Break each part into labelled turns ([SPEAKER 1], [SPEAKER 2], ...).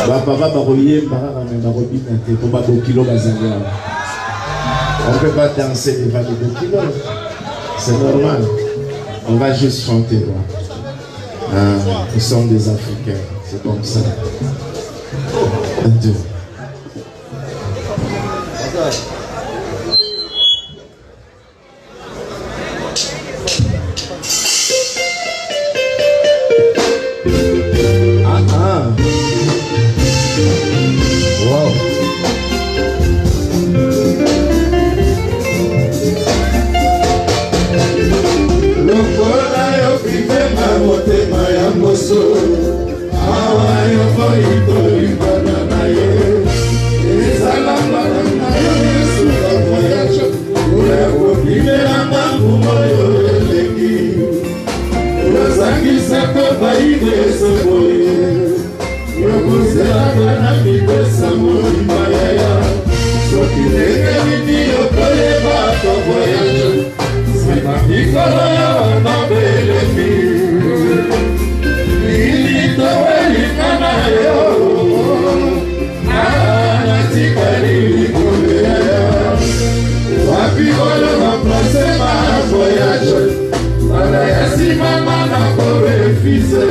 [SPEAKER 1] Papa va rouiller, on ne peut pas danser devant les 2 kilos. C'est normal. On va juste chanter. Nous sommes des Africains. C'est comme ça. 1, 2. Wow. Lokola yo pipe ma motema ya moso awa yo boyiko ibana na ye ezala mbana yo yesu la voyage ule kopime na mambu moyo eleki ulozangisa ko baide soboye yokozelaka na mipesa molima yaya soki ndenge nini okoyeba to voyage sema mikolo ya mabelemi ilitowelinga na yo natikali likolo yaya wapi oyo baplace ma voyage bana ya simama na korefise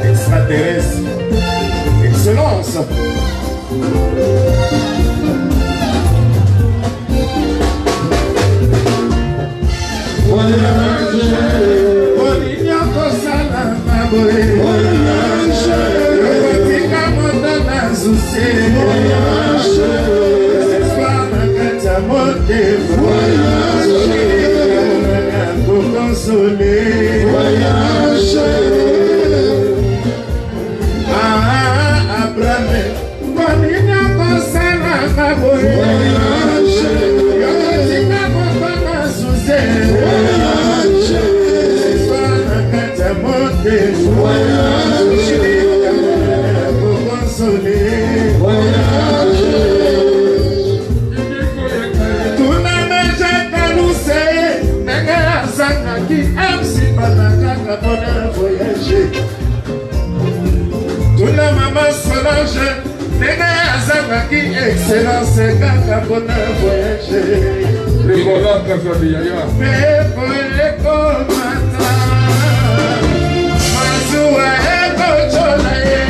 [SPEAKER 1] extraterrestre, excellence. Excellence, kaka pona voyage. Rigola kazabi yaya. Pepo eko mata. Mazua eko chola ye.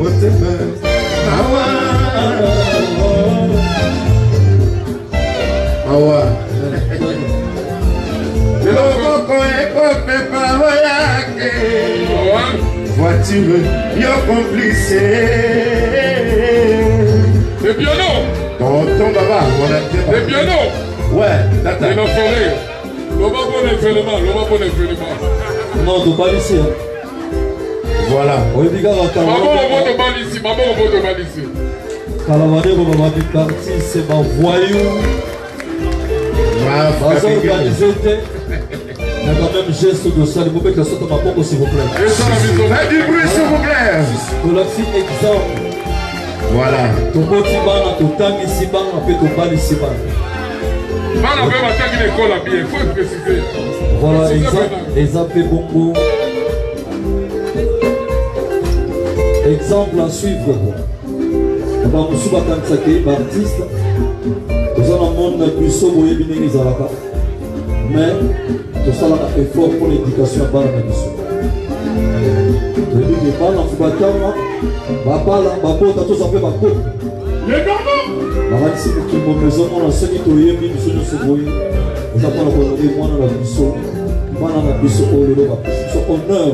[SPEAKER 1] Whatever. Awa. Awa. Loko eko pepa hoyake. Voiture, yo complice.
[SPEAKER 2] Le piano.
[SPEAKER 1] Tonton Baba, on a été.
[SPEAKER 2] Le piano.
[SPEAKER 1] Ouais, d'accord.
[SPEAKER 2] Il a foré. L'on va pour les éléments, l'on va pour les éléments.
[SPEAKER 3] Non, tu pas ici.
[SPEAKER 1] Voilà.
[SPEAKER 3] Oui, les gars,
[SPEAKER 2] maman, on va te mal ici. Maman, on va te mal ici.
[SPEAKER 3] Calamane, on va te partir, c'est ma voyou. Ma organisé. Mais quand même, geste de ça, vous pouvez que ça soit ma pompe, s'il vous plaît.
[SPEAKER 1] Faites du bruit, s'il vous plaît.
[SPEAKER 3] Pour la fille, exemple.
[SPEAKER 1] Voilà.
[SPEAKER 3] Ton petit ban, ton temps ici, ban, après ton ban ici, ban.
[SPEAKER 2] Ban, on peut attaquer l'école à bien, il faut préciser.
[SPEAKER 3] Voilà, exemple bongo. Exemple à suivre. On va nous soubattre un saké, artiste. Nous allons montrer plus sobre et bien les alaka. Mais, tout ça là, effort pour l'éducation à bas la mission. Les balles en Foubatama, Bapala, Babo, Tato, ça fait Babo.
[SPEAKER 2] Les garçons!
[SPEAKER 3] La race, c'est que mon maison, on a ce qui est lié, mais nous sommes se voyer. Nous avons la volonté, moi, dans la mission. Moi, dans la mission, au lieu de la mission, honneur.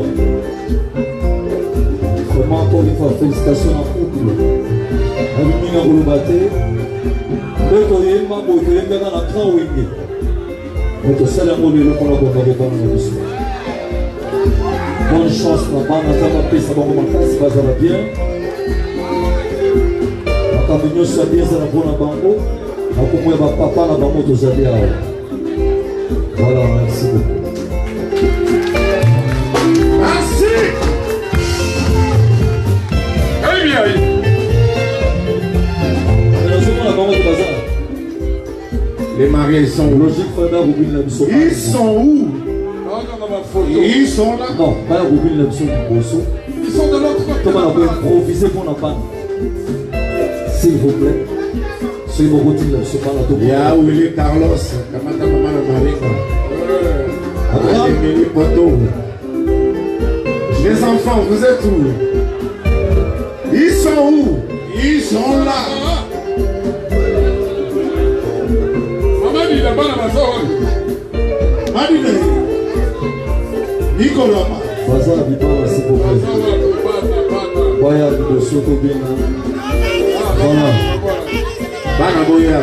[SPEAKER 3] Vraiment, encore une fois, félicitations à couple. Alumina Boulobaté, Bonne chance, maman, ça va payer ça va commencer, ça va bien. La camion soit bien, ça va pour la banque. On va papa la banque aux alliés. Voilà, merci beaucoup.
[SPEAKER 2] Merci. Eh bien.
[SPEAKER 1] Les mariés sont où?
[SPEAKER 3] Logique, frère,
[SPEAKER 1] ils sont où? Ils sont là.
[SPEAKER 3] Non, pas Robin Lemson du Bosso.
[SPEAKER 2] Ils sont de l'autre côté.
[SPEAKER 3] Comment on peut improviser pour la panne? S'il vous plaît. C'est mon routine là, c'est pas la tombe.
[SPEAKER 1] Il y a Willy Carlos. Comment ta maman le mari? Emily Poto. Les enfants, vous êtes où? Ils sont où? Ils sont là.
[SPEAKER 2] Maman dit là-bas dans ma soeur.
[SPEAKER 1] Madine. Nicolas.
[SPEAKER 3] Baza habitants, c'est pour vous. Voyez, le soto bien. Voilà.
[SPEAKER 1] Banaboya.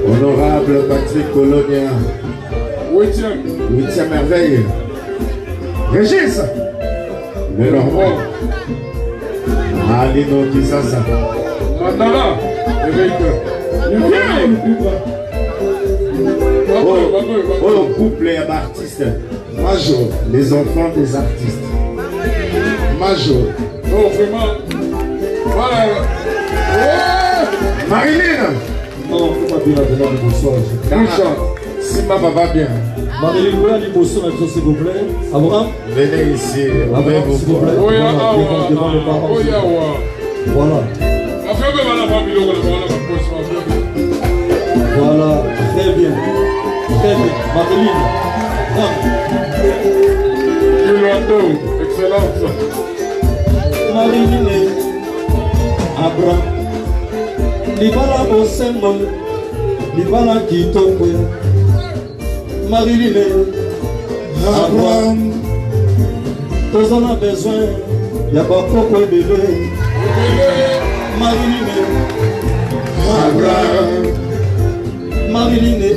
[SPEAKER 1] Honorable Patrick Colonia. 8e merveille. Régis. Le Normand. Alino Kisasa.
[SPEAKER 2] Mandala.
[SPEAKER 1] Oh, couple et artistes. Major. Les enfants des artistes. Major.
[SPEAKER 2] Oh, vraiment. Voilà.
[SPEAKER 1] Marilyn.
[SPEAKER 3] Non, faut pas bien la demande de bonsoir.
[SPEAKER 1] Simba va bien.
[SPEAKER 3] Marilyn, vous allez bonsoir, s'il vous plaît. Abraham.
[SPEAKER 1] Venez ici.
[SPEAKER 3] Abraham, s'il vous plaît. Voilà. Voilà, très bien. Très bien. Marilyn.
[SPEAKER 2] Excellence.
[SPEAKER 3] Marilyn. Abraham. Libala Bosembo. Libala Kitoko. Marilyn. Abraham. Tous on a besoin. Il n'y a pas beaucoup de bébés. Marilyn.
[SPEAKER 1] Abraham.
[SPEAKER 3] Marilyn et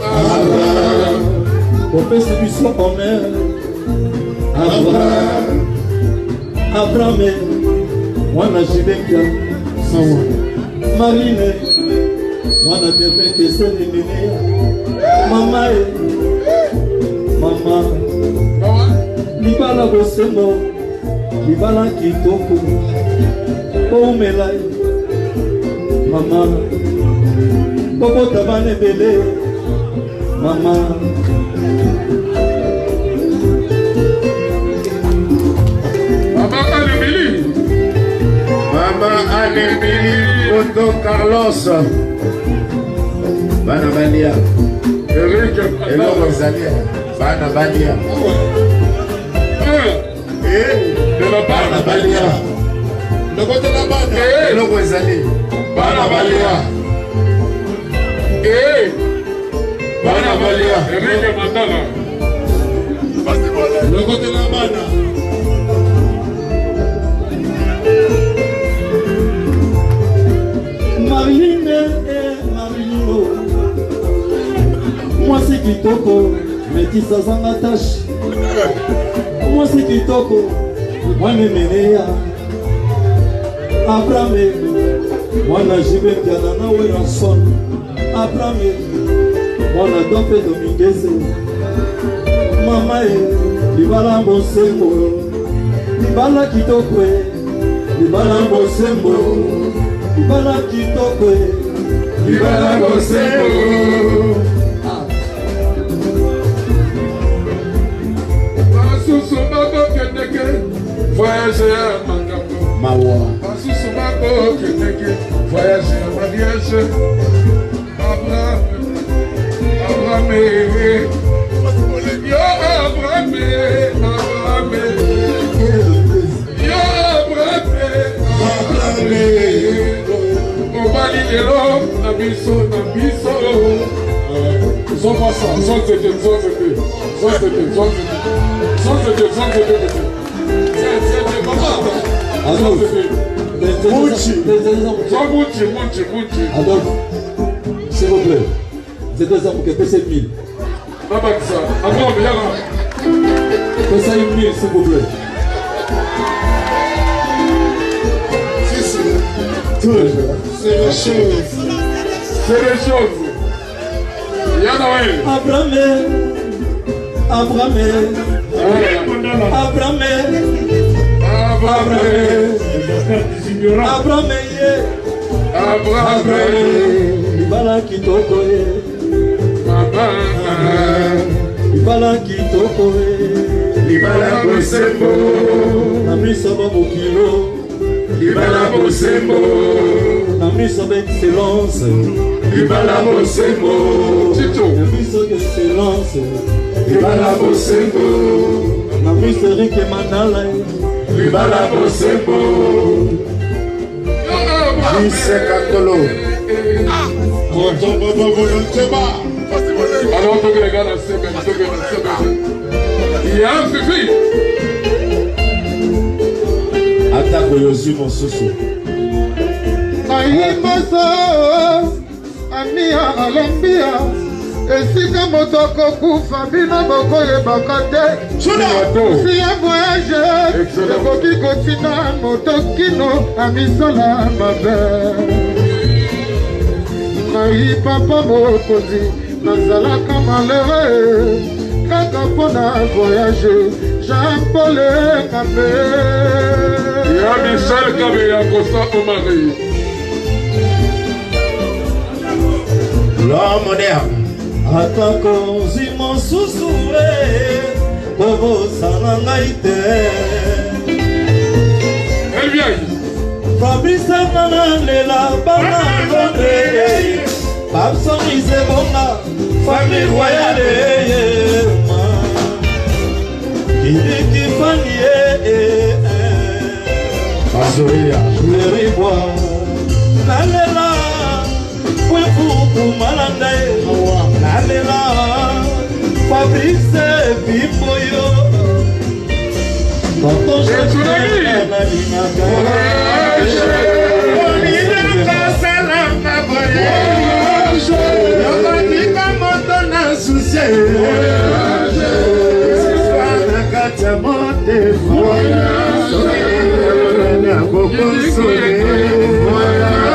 [SPEAKER 1] Abraham.
[SPEAKER 3] Au fait, c'est du soir en mer.
[SPEAKER 1] Abraham.
[SPEAKER 3] Abraham. Moi, je suis bien. Marilyn. Moi, je suis bien. Maman. Maman. Libala Bosemo. Libala Kitoko. Oh, Melay. Maman. Bobo Tabane Bele. Maman.
[SPEAKER 1] Maman Anemili Poto Carlos. Banabalia.
[SPEAKER 2] Eric.
[SPEAKER 1] Hello Rosalia. Banabalia.
[SPEAKER 2] De la
[SPEAKER 1] Banabalia. Le côté de la bande. Hello Rosalie. Banabalia. Banabalia.
[SPEAKER 2] Eric Mandala.
[SPEAKER 1] Le côté de la bande.
[SPEAKER 3] Marilyn et Marilyn. Moi c'est Kitoko, mais qui ça s'en attache. Moi c'est Kitoko, moi me menea. Abraham, moi na jibe pianana ou ranson. Abraham, moi na dope Dominguez. Mama libala Bosembo, libala Kitoko, libala Bosembo. Libala Kitoko,
[SPEAKER 1] Libala Bosembo.
[SPEAKER 2] Masusu bako keneke, voyager à Mangapo.
[SPEAKER 1] Mawa.
[SPEAKER 2] Masusu bako keneke, voyager à mariage. Abraham, Abraham, yo Abraham, Abraham, yo Abraham, Abraham. Obali lelo na biso. Zoma ça, zoma.
[SPEAKER 3] Adolphe, s'il vous plaît. C'est 2 ans pour que PC 1000. PC 1000, s'il vous plaît.
[SPEAKER 1] C'est les choses.
[SPEAKER 2] C'est les choses. Yanaël.
[SPEAKER 3] Abramé. Abramé. Abramé. Abramé. Abramé. Abramé. Ibala kitoko ye. Ibala kitoko ye.
[SPEAKER 1] Ibala bosembo.
[SPEAKER 3] Namisa babokilo.
[SPEAKER 1] Ibala bosembo.
[SPEAKER 3] Namisa d'excellence.
[SPEAKER 1] Ibala bosembo.
[SPEAKER 3] Namisa d'excellence.
[SPEAKER 1] Ibala bosembo.
[SPEAKER 3] Namisa Rike Manala.
[SPEAKER 1] Ibala bosembo. Mise Katolo.
[SPEAKER 2] Alors, donc les gars, la semaine. Il y a un fifi.
[SPEAKER 1] Atako yosi mosusu.
[SPEAKER 4] Aimoso, amia alambia. Esika moto kokufa bino bokoyebaka te. Si ya voyage ekoki kotina moto kino amisala mabe. Ngai papa mokonzi nazalaka malheureux kaka mpona voyage Jean Paul Ngabe.
[SPEAKER 2] Ya Michel Kabeya Kosa Omari.
[SPEAKER 1] L'homme moderne.
[SPEAKER 3] Atako zimo susure Bobo sanangaite
[SPEAKER 2] Elle vient.
[SPEAKER 3] Fabrice Nanalela Banangone Babsonize Bonga Famille Royale Kidiki Fanie
[SPEAKER 1] Azoria.
[SPEAKER 3] Leribois Nalela Pwefuku Malandae Nalela Fabrice Bimboyo Tonton Chakana Nalinaka
[SPEAKER 1] Salama voyage. Yokotika moto na susi. Soana kata mote voyage. Na boko sole voyage.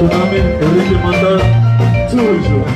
[SPEAKER 3] Konami, Eric Manda, toujours.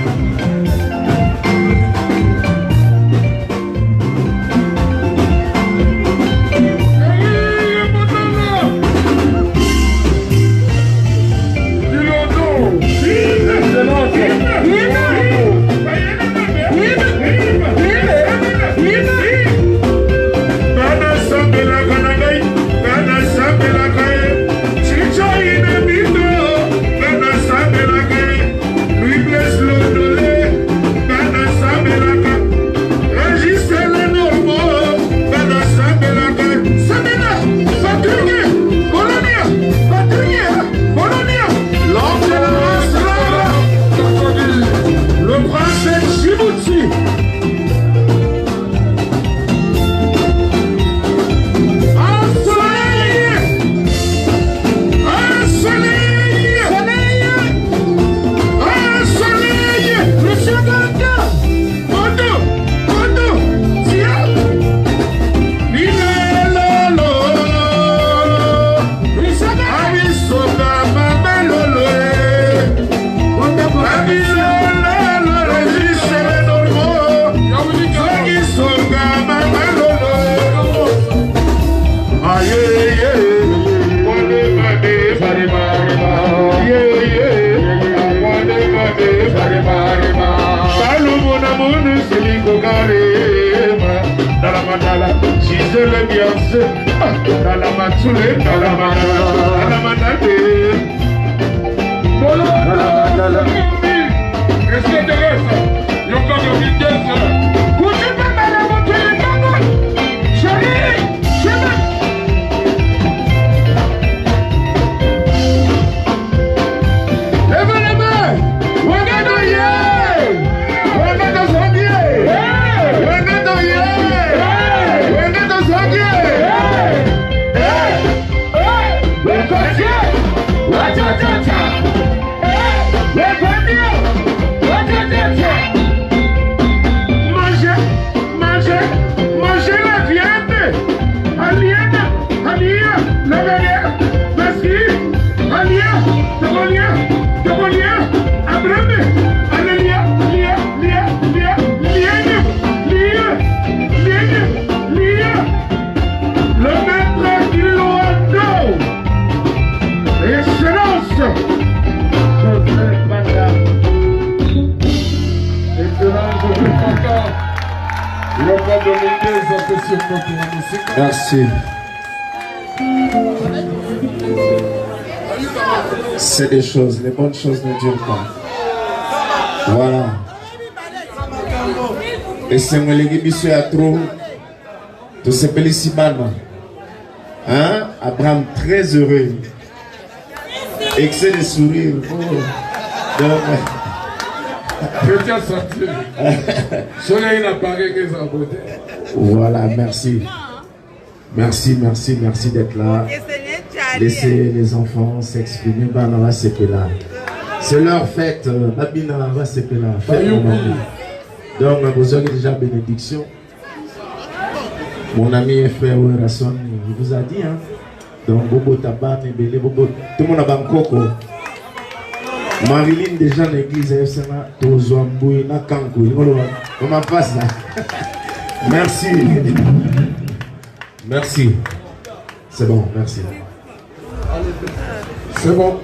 [SPEAKER 1] Merci. C'est des choses, les bonnes choses ne durent pas. Voilà. Et c'est moi les gibisseux à trop. Tout ce Pélicibana. Hein? Abraham très heureux. Excès de sourire. Oh. Donc,
[SPEAKER 2] je tiens à sentir. Soleil n'apparaît que sa beauté.
[SPEAKER 1] Voilà, merci. Merci, merci, merci d'être là. Laissez les enfants s'exprimer. C'est leur fête. Babina va se là. Donc, vous avez déjà bénédiction. Mon ami et frère Rasson, il vous a dit, hein. Donc, Bobo Taban, Bobo, tout le monde a Bangkoko. Marilyn déjà dans l'église, Tozoambouy, Nakankou. Comment passe là? Merci. Merci. C'est bon, merci.
[SPEAKER 2] C'est bon.